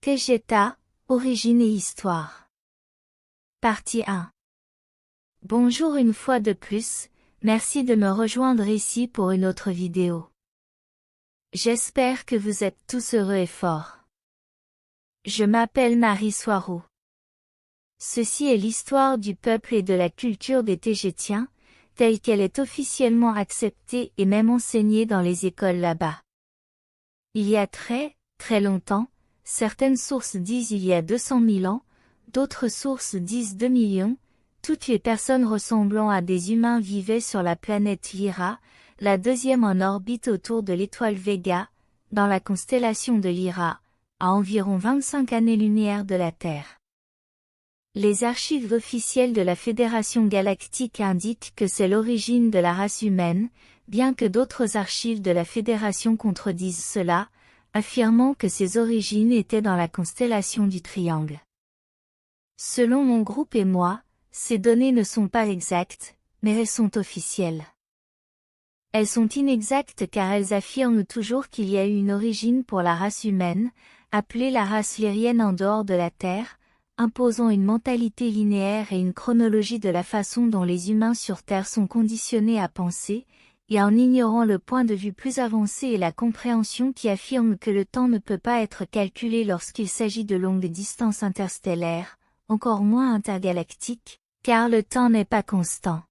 Tegeta, origine et histoire. Partie 1. Bonjour une fois de plus, merci de me rejoindre ici pour une autre vidéo. J'espère que vous êtes tous heureux et forts. Je m'appelle Marie Soirou. Ceci est l'histoire du peuple et de la culture des Tegetiens, telle qu'elle est officiellement acceptée et même enseignée dans les écoles là-bas. Il y a très longtemps, certaines sources disent il y a 200 000 ans, d'autres sources disent 2 millions, toutes les personnes ressemblant à des humains vivaient sur la planète Lyra, la deuxième en orbite autour de l'étoile Vega, dans la constellation de Lyra, à environ 25 années-lumière de la Terre. Les archives officielles de la Fédération galactique indiquent que c'est l'origine de la race humaine, bien que d'autres archives de la Fédération contredisent cela, affirmant que ses origines étaient dans la constellation du Triangle. Selon mon groupe et moi, ces données ne sont pas exactes, mais elles sont officielles. Elles sont inexactes car elles affirment toujours qu'il y a eu une origine pour la race humaine, appelée la race lyrienne en dehors de la Terre, imposant une mentalité linéaire et une chronologie de la façon dont les humains sur Terre sont conditionnés à penser, et en ignorant le point de vue plus avancé et la compréhension qui affirme que le temps ne peut pas être calculé lorsqu'il s'agit de longues distances interstellaires, encore moins intergalactiques, car le temps n'est pas constant.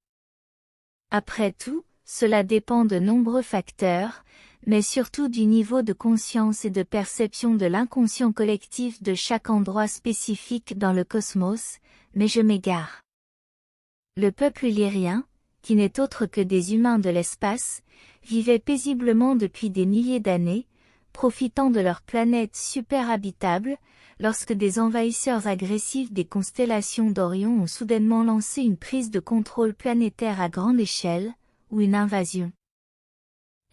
Après tout, cela dépend de nombreux facteurs, mais surtout du niveau de conscience et de perception de l'inconscient collectif de chaque endroit spécifique dans le cosmos, mais je m'égare. Le peuple lyrien, qui n'est autre que des humains de l'espace, vivait paisiblement depuis des milliers d'années, profitant de leur planète super habitable, lorsque des envahisseurs agressifs des constellations d'Orion ont soudainement lancé une prise de contrôle planétaire à grande échelle, ou une invasion.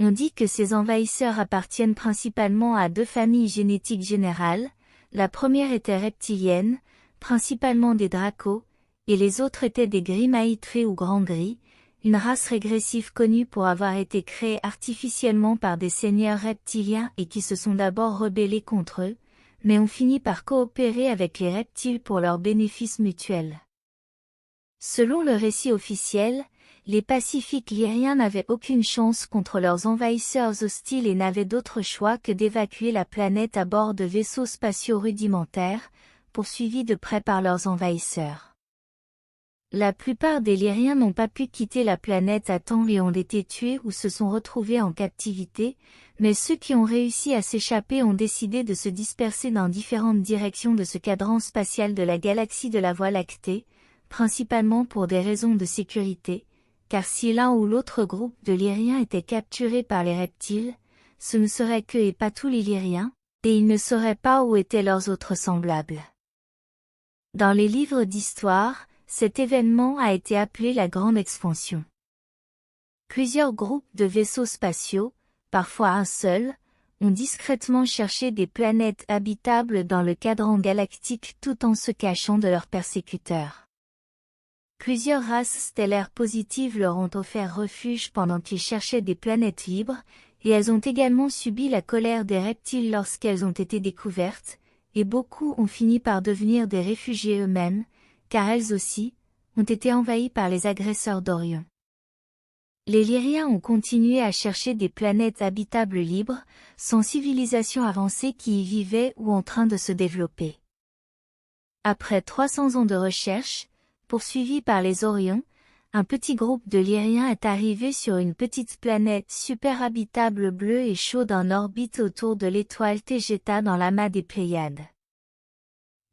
On dit que ces envahisseurs appartiennent principalement à deux familles génétiques générales, la première était reptilienne, principalement des dracos, et les autres étaient des gris maîtrés ou grands gris, une race régressive connue pour avoir été créée artificiellement par des seigneurs reptiliens et qui se sont d'abord rebellés contre eux, mais ont fini par coopérer avec les reptiles pour leur bénéfice mutuel. Selon le récit officiel, les pacifiques lyriens n'avaient aucune chance contre leurs envahisseurs hostiles et n'avaient d'autre choix que d'évacuer la planète à bord de vaisseaux spatiaux rudimentaires, poursuivis de près par leurs envahisseurs. La plupart des Lyriens n'ont pas pu quitter la planète à temps et ont été tués ou se sont retrouvés en captivité, mais ceux qui ont réussi à s'échapper ont décidé de se disperser dans différentes directions de ce cadran spatial de la galaxie de la Voie lactée, principalement pour des raisons de sécurité, car si l'un ou l'autre groupe de Lyriens était capturé par les reptiles, ce ne serait qu'eux et pas tous les Lyriens, et ils ne sauraient pas où étaient leurs autres semblables. Dans les livres d'histoire, cet événement a été appelé la Grande Expansion. Plusieurs groupes de vaisseaux spatiaux, parfois un seul, ont discrètement cherché des planètes habitables dans le cadran galactique tout en se cachant de leurs persécuteurs. Plusieurs races stellaires positives leur ont offert refuge pendant qu'ils cherchaient des planètes libres, et elles ont également subi la colère des reptiles lorsqu'elles ont été découvertes, et beaucoup ont fini par devenir des réfugiés eux-mêmes, car elles aussi, ont été envahies par les agresseurs d'Orion. Les Lyriens ont continué à chercher des planètes habitables libres, sans civilisation avancée qui y vivaient ou en train de se développer. Après 300 ans de recherche, poursuivis par les Orions, un petit groupe de Lyriens est arrivé sur une petite planète super habitable bleue et chaude en orbite autour de l'étoile Tegeta dans l'amas des Pléiades.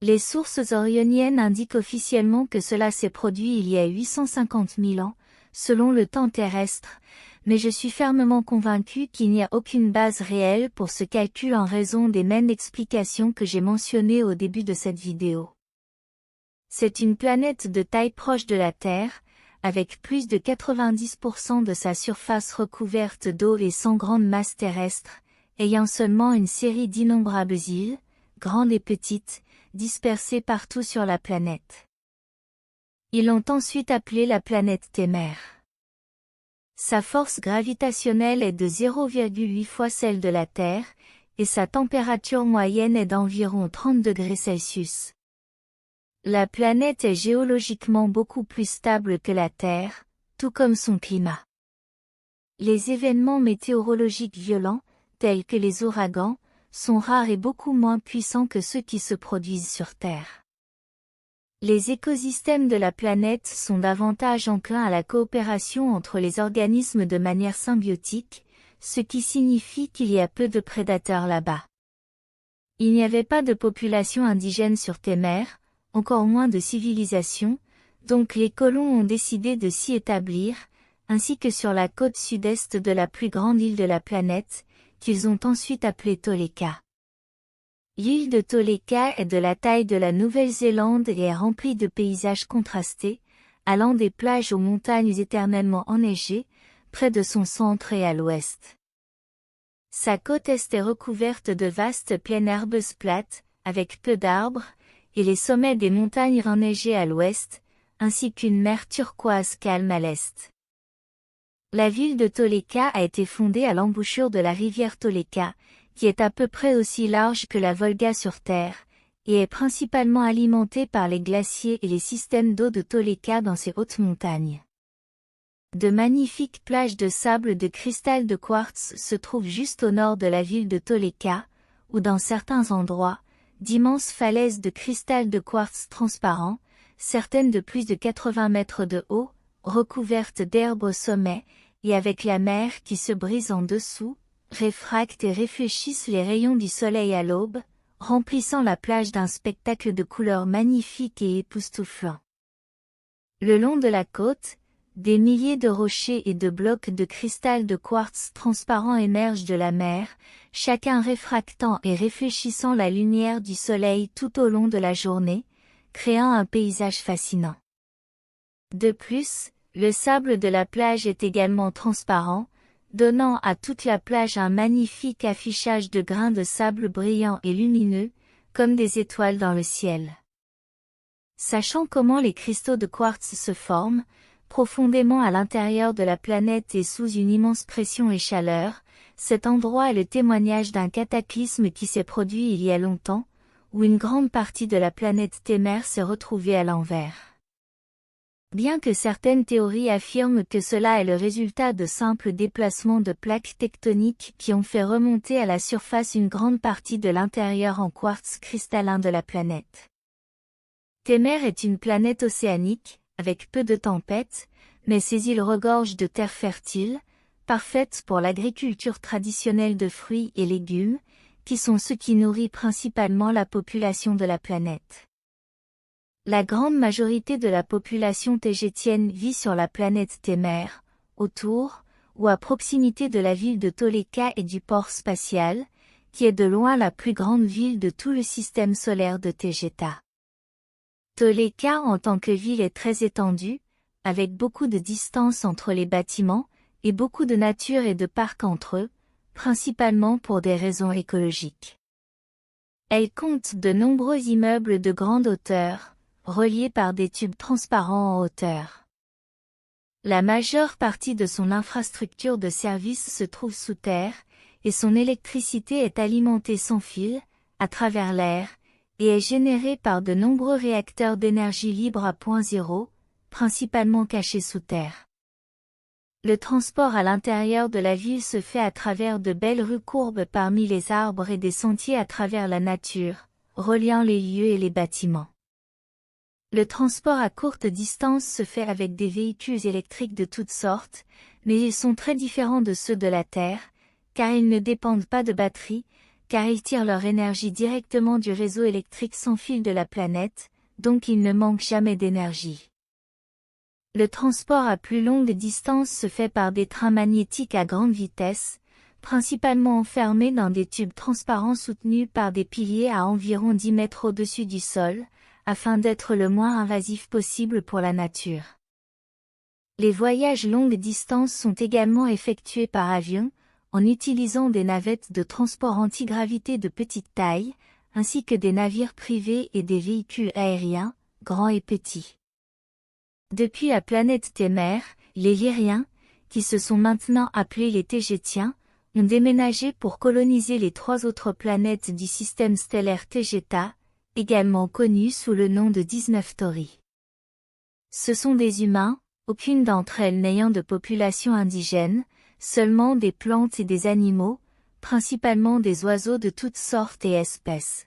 Les sources orioniennes indiquent officiellement que cela s'est produit il y a 850 000 ans, selon le temps terrestre, mais je suis fermement convaincu qu'il n'y a aucune base réelle pour ce calcul en raison des mêmes explications que j'ai mentionnées au début de cette vidéo. C'est une planète de taille proche de la Terre, avec plus de 90% de sa surface recouverte d'eau et sans grande masse terrestre, ayant seulement une série d'innombrables îles, grandes et petites, dispersées partout sur la planète. Ils l'ont ensuite appelée la planète Témère. Sa force gravitationnelle est de 0,8 fois celle de la Terre, et sa température moyenne est d'environ 30 degrés Celsius. La planète est géologiquement beaucoup plus stable que la Terre, tout comme son climat. Les événements météorologiques violents, tels que les ouragans, sont rares et beaucoup moins puissants que ceux qui se produisent sur Terre. Les écosystèmes de la planète sont davantage enclins à la coopération entre les organismes de manière symbiotique, ce qui signifie qu'il y a peu de prédateurs là-bas. Il n'y avait pas de population indigène sur Témère, encore moins de civilisation, donc les colons ont décidé de s'y établir, ainsi que sur la côte sud-est de la plus grande île de la planète, qu'ils ont ensuite appelée Toleka. L'île de Toleka est de la taille de la Nouvelle-Zélande et est remplie de paysages contrastés, allant des plages aux montagnes éternellement enneigées, près de son centre et à l'ouest. Sa côte est recouverte de vastes plaines herbeuses plates, avec peu d'arbres, et les sommets des montagnes enneigées à l'ouest, ainsi qu'une mer turquoise calme à l'est. La ville de Toleka a été fondée à l'embouchure de la rivière Toleka, qui est à peu près aussi large que la Volga sur Terre, et est principalement alimentée par les glaciers et les systèmes d'eau de Toleka dans ses hautes montagnes. De magnifiques plages de sable de cristal de quartz se trouvent juste au nord de la ville de Toleka, où dans certains endroits, d'immenses falaises de cristal de quartz transparent, certaines de plus de 80 mètres de haut, recouvertes d'herbe au sommet, et avec la mer qui se brise en dessous, réfractent et réfléchissent les rayons du soleil à l'aube, remplissant la plage d'un spectacle de couleurs magnifiques et époustouflant. Le long de la côte, des milliers de rochers et de blocs de cristal de quartz transparent émergent de la mer, chacun réfractant et réfléchissant la lumière du soleil tout au long de la journée, créant un paysage fascinant. De plus, le sable de la plage est également transparent, donnant à toute la plage un magnifique affichage de grains de sable brillants et lumineux, comme des étoiles dans le ciel. Sachant comment les cristaux de quartz se forment, profondément à l'intérieur de la planète et sous une immense pression et chaleur, cet endroit est le témoignage d'un cataclysme qui s'est produit il y a longtemps, où une grande partie de la planète Témère s'est retrouvée à l'envers. Bien que certaines théories affirment que cela est le résultat de simples déplacements de plaques tectoniques qui ont fait remonter à la surface une grande partie de l'intérieur en quartz cristallin de la planète. Témère est une planète océanique, avec peu de tempêtes, mais ses îles regorgent de terres fertiles, parfaites pour l'agriculture traditionnelle de fruits et légumes, qui sont ce qui nourrit principalement la population de la planète. La grande majorité de la population tégétienne vit sur la planète Témère, autour, ou à proximité de la ville de Toleka et du port spatial, qui est de loin la plus grande ville de tout le système solaire de Tégéta. Toleka en tant que ville est très étendue, avec beaucoup de distance entre les bâtiments, et beaucoup de nature et de parcs entre eux, principalement pour des raisons écologiques. Elle compte de nombreux immeubles de grande hauteur, reliés par des tubes transparents en hauteur. La majeure partie de son infrastructure de service se trouve sous terre, et son électricité est alimentée sans fil, à travers l'air, et est générée par de nombreux réacteurs d'énergie libre à point zéro, principalement cachés sous terre. Le transport à l'intérieur de la ville se fait à travers de belles rues courbes parmi les arbres et des sentiers à travers la nature, reliant les lieux et les bâtiments. Le transport à courte distance se fait avec des véhicules électriques de toutes sortes, mais ils sont très différents de ceux de la Terre, car ils ne dépendent pas de batteries, car ils tirent leur énergie directement du réseau électrique sans fil de la planète, donc ils ne manquent jamais d'énergie. Le transport à plus longue distance se fait par des trains magnétiques à grande vitesse, principalement enfermés dans des tubes transparents soutenus par des piliers à environ 10 mètres au-dessus du sol, afin d'être le moins invasif possible pour la nature. Les voyages longue distance sont également effectués par avion, en utilisant des navettes de transport antigravité de petite taille, ainsi que des navires privés et des véhicules aériens, grands et petits. Depuis la planète Témère, les Lyriens, qui se sont maintenant appelés les Tégétiens, ont déménagé pour coloniser les 3 autres planètes du système stellaire Tegeta, également connues sous le nom de 19 Tauri. Ce sont des humains, aucune d'entre elles n'ayant de population indigène, seulement des plantes et des animaux, principalement des oiseaux de toutes sortes et espèces.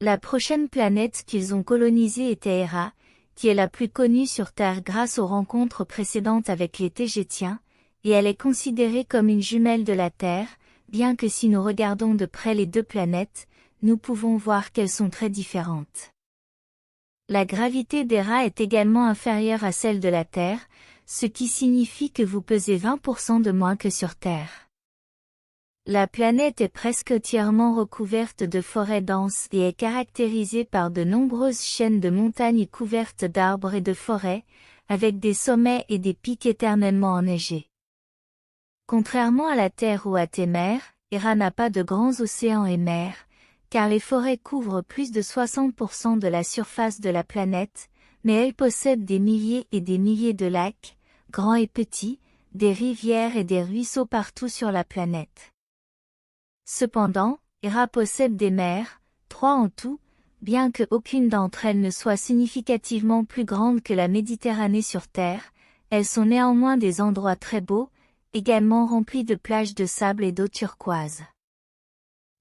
La prochaine planète qu'ils ont colonisée est Terra, qui est la plus connue sur Terre grâce aux rencontres précédentes avec les Tegétiens, et elle est considérée comme une jumelle de la Terre, bien que si nous regardons de près les 2 planètes, nous pouvons voir qu'elles sont très différentes. La gravité d'Hera est également inférieure à celle de la Terre, ce qui signifie que vous pesez 20% de moins que sur Terre. La planète est presque entièrement recouverte de forêts denses et est caractérisée par de nombreuses chaînes de montagnes couvertes d'arbres et de forêts, avec des sommets et des pics éternellement enneigés. Contrairement à la Terre ou à Témer, Hera n'a pas de grands océans et mers, car les forêts couvrent plus de 60% de la surface de la planète, mais elle possède des milliers et des milliers de lacs, grands et petits, des rivières et des ruisseaux partout sur la planète. Cependant, Hera possède des mers, 3 en tout, bien que aucune d'entre elles ne soit significativement plus grande que la Méditerranée sur Terre, elles sont néanmoins des endroits très beaux, également remplis de plages de sable et d'eau turquoise.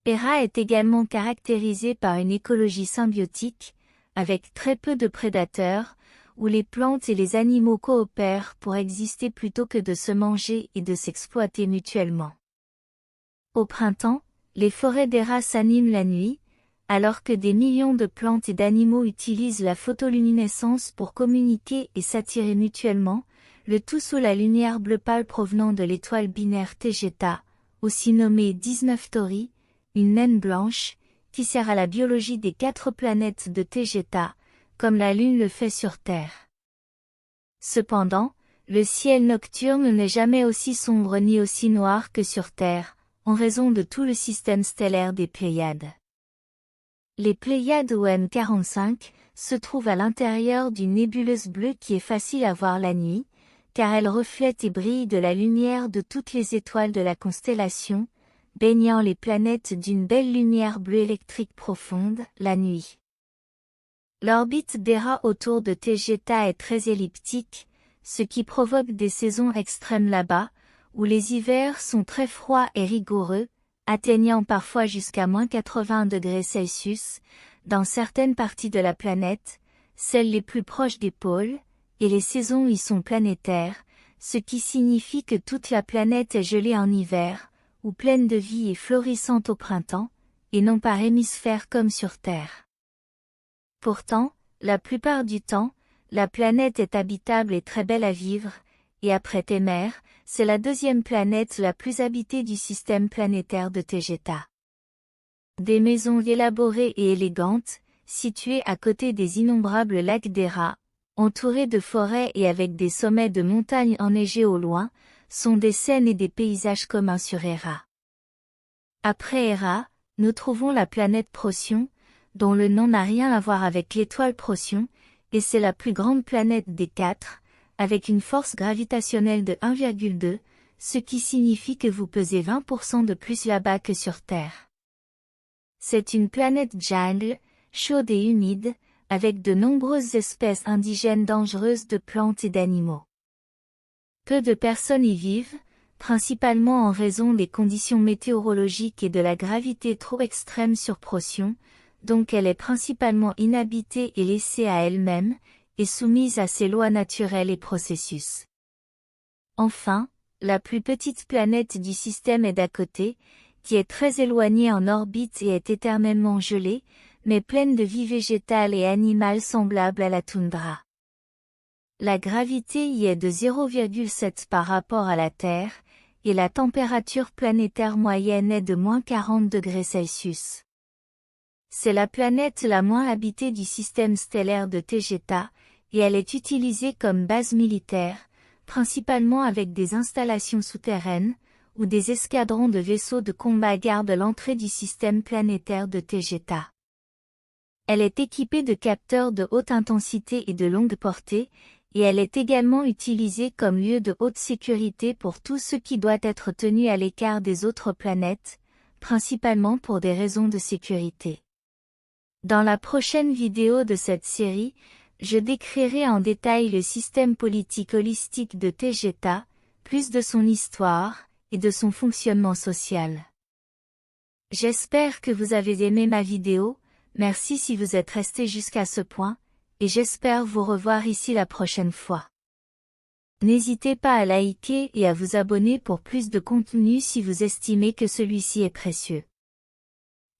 Hera est également caractérisée par une écologie symbiotique, avec très peu de prédateurs, où les plantes et les animaux coopèrent pour exister plutôt que de se manger et de s'exploiter mutuellement. Au printemps, les forêts d'Hera s'animent la nuit, alors que des millions de plantes et d'animaux utilisent la photoluminescence pour communiquer et s'attirer mutuellement, le tout sous la lumière bleu pâle provenant de l'étoile binaire Tegeta, aussi nommée 19 Tauri, une naine blanche, qui sert à la biologie des 4 planètes de Tegeta, comme la Lune le fait sur Terre. Cependant, le ciel nocturne n'est jamais aussi sombre ni aussi noir que sur Terre, en raison de tout le système stellaire des Pléiades. Les Pléiades ou M45 se trouvent à l'intérieur d'une nébuleuse bleue qui est facile à voir la nuit, car elle reflète et brille de la lumière de toutes les étoiles de la constellation, baignant les planètes d'une belle lumière bleue électrique profonde, la nuit. L'orbite d'Hera autour de Tegeta est très elliptique, ce qui provoque des saisons extrêmes là-bas, où les hivers sont très froids et rigoureux, atteignant parfois jusqu'à -80°C, dans certaines parties de la planète, celles les plus proches des pôles, et les saisons y sont planétaires, ce qui signifie que toute la planète est gelée en hiver, ou pleine de vie et florissante au printemps, et non par hémisphère comme sur Terre. Pourtant, la plupart du temps, la planète est habitable et très belle à vivre, et après Témer, c'est la 2e planète la plus habitée du système planétaire de Tegeta. Des maisons élaborées et élégantes, situées à côté des innombrables lacs d'Hera, entourées de forêts et avec des sommets de montagnes enneigés au loin, sont des scènes et des paysages communs sur Hera. Après Hera, nous trouvons la planète Procyon, dont le nom n'a rien à voir avec l'étoile Procyon, et c'est la plus grande planète des 4, avec une force gravitationnelle de 1,2, ce qui signifie que vous pesez 20% de plus là-bas que sur Terre. C'est une planète jungle, chaude et humide, avec de nombreuses espèces indigènes dangereuses de plantes et d'animaux. Peu de personnes y vivent, principalement en raison des conditions météorologiques et de la gravité trop extrême sur Procyon, donc elle est principalement inhabitée et laissée à elle-même, et soumise à ses lois naturelles et processus. Enfin, la plus petite planète du système est d'à côté, qui est très éloignée en orbite et est éternellement gelée, mais pleine de vie végétale et animale semblable à la toundra. La gravité y est de 0,7 par rapport à la Terre, et la température planétaire moyenne est de -40°C. C'est la planète la moins habitée du système stellaire de Tegeta, et elle est utilisée comme base militaire, principalement avec des installations souterraines, où des escadrons de vaisseaux de combat gardent l'entrée du système planétaire de Tegeta. Elle est équipée de capteurs de haute intensité et de longue portée, et elle est également utilisée comme lieu de haute sécurité pour tout ce qui doit être tenu à l'écart des autres planètes, principalement pour des raisons de sécurité. Dans la prochaine vidéo de cette série, je décrirai en détail le système politique holistique de Tegeta, plus de son histoire, et de son fonctionnement social. J'espère que vous avez aimé ma vidéo, merci si vous êtes resté jusqu'à ce point, et j'espère vous revoir ici la prochaine fois. N'hésitez pas à liker et à vous abonner pour plus de contenu si vous estimez que celui-ci est précieux.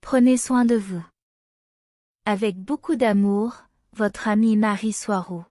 Prenez soin de vous. Avec beaucoup d'amour, votre amie Marie Soireau.